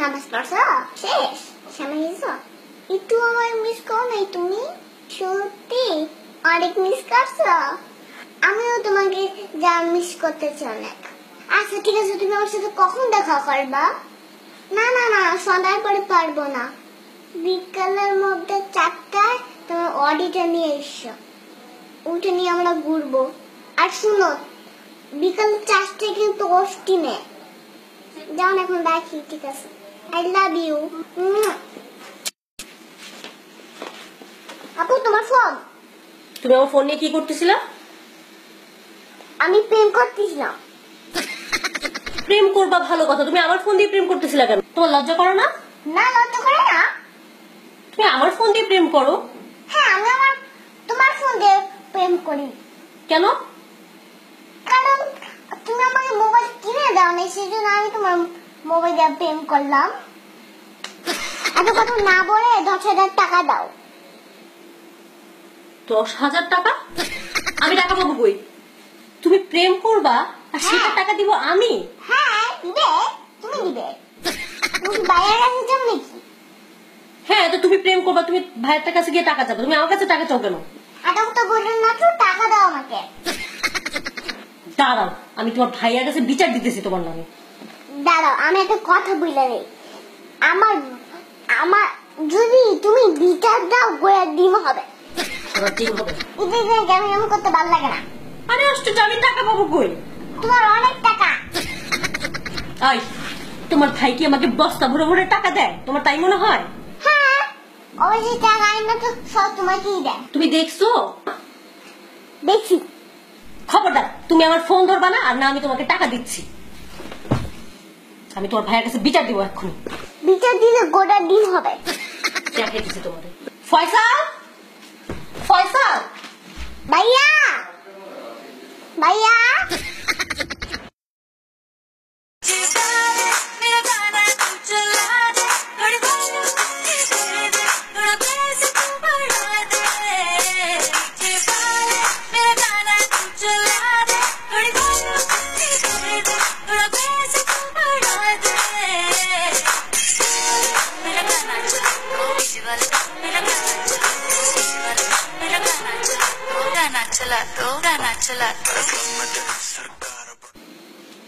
নামাজ পড়ছো শেষ সময় গেছো একটু আমার মিস করো নাই তুমি সত্যি অনেক মিস করছো আমিও তোমাকে যা মিস করতেছি অনেক আচ্ছা ঠিক আছে তুমি আমার সাথে কখন দেখা করবা না না না সন্ধ্যার পরে পারবো না বিকালের মধ্যে 4টায় তোমার অডিটা নিয়ে এসো ওটা নিয়ে আমরা ঘুরবো আর শুনো বিকাল 4টায় কিন্তু অস্টিনে যাও এখন দেখি ঠিক আছে আই লাভ ইউ আপু তোমার ফোন তুমি আমার ফোন নিয়ে কি করতেছিলা আমি প্রেম করতেছিলাম প্রেম করবা ভালো কথা তুমি আমার ফোন দিয়ে প্রেম করতেছিলা কেন তোমার লজ্জা করো না না লজ্জা করে না তুমি আমার ফোন দিয়ে প্রেম করো হ্যাঁ আমি আমার তোমার ফোন দিয়ে প্রেম করি কেন কারণ তুমি আমাকে মোবাইল কিনে দাও না সেজন্য আমি তোমার মোবাইল দিয়ে প্রেম করলাম এত কথা না বলে 10,000 টাকা দাও 10,000 টাকা আমি টাকা পাবো কই তুমি প্রেম করবা আর সেটা টাকা দিব আমি হ্যাঁ দিবে তুমি দিবে তুমি বাইরের কাছে যাও নাকি হ্যাঁ তো তুমি প্রেম করবা তুমি ভাইয়ের কাছে গিয়ে টাকা চাবো তুমি আমার কাছে টাকা চাও কেন এটা তো বললেন না তো টাকা দাও আমাকে দাঁড়াও আমি তোমার ভাইয়ের কাছে বিচার দিতেছি তোমার নামে দাঁড়াও আমি একটা কথা বলে নেই আমার আমার যদি তুমি বিচার দাও গোয়া ডিম হবে সারা দিন হবে এটা কেমন করতে ভালো লাগে না আরে আশ্চর্য আমি টাকা পাবো কই তোমার অনেক টাকা আই তোমার ভাই কি আমাকে বস্তা ভরে ভরে টাকা দেয় তোমার তাই মনে হয় হ্যাঁ অবশ্যই টাকা আইনা তো সব তোমাকেই দেয় তুমি দেখছো দেখছি খবরদার তুমি আমার ফোন ধরবা না আর না আমি তোমাকে টাকা দিচ্ছি আমি তোমার ভাইয়ের কাছে বিচার দিব এক্ষুনি বিচার দিলে গোটা ডিম হবে দেখাই দিচ্ছি তোমাদের ফয়সাল ফয়সাল ভাইয়া ভাইয়া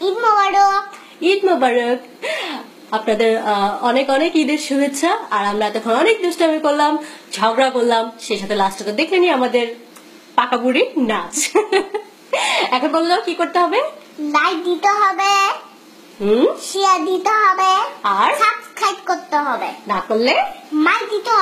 ঈদ মোবারক ঈদ মোবারক আপনাদের অনেক অনেক ঈদের শুভেচ্ছা আর আমরা তখন অনেক দুষ্টামি করলাম ঝগড়া করলাম সেই সাথে লাস্টে দেখলে নি আমাদের পাকা বুড়ি নাচ এখন বললো কি করতে হবে লাইক দিতে হবে শেয়ার দিতে হবে আর সাবস্ক্রাইব করতে হবে না করলে মাইক দিতে হবে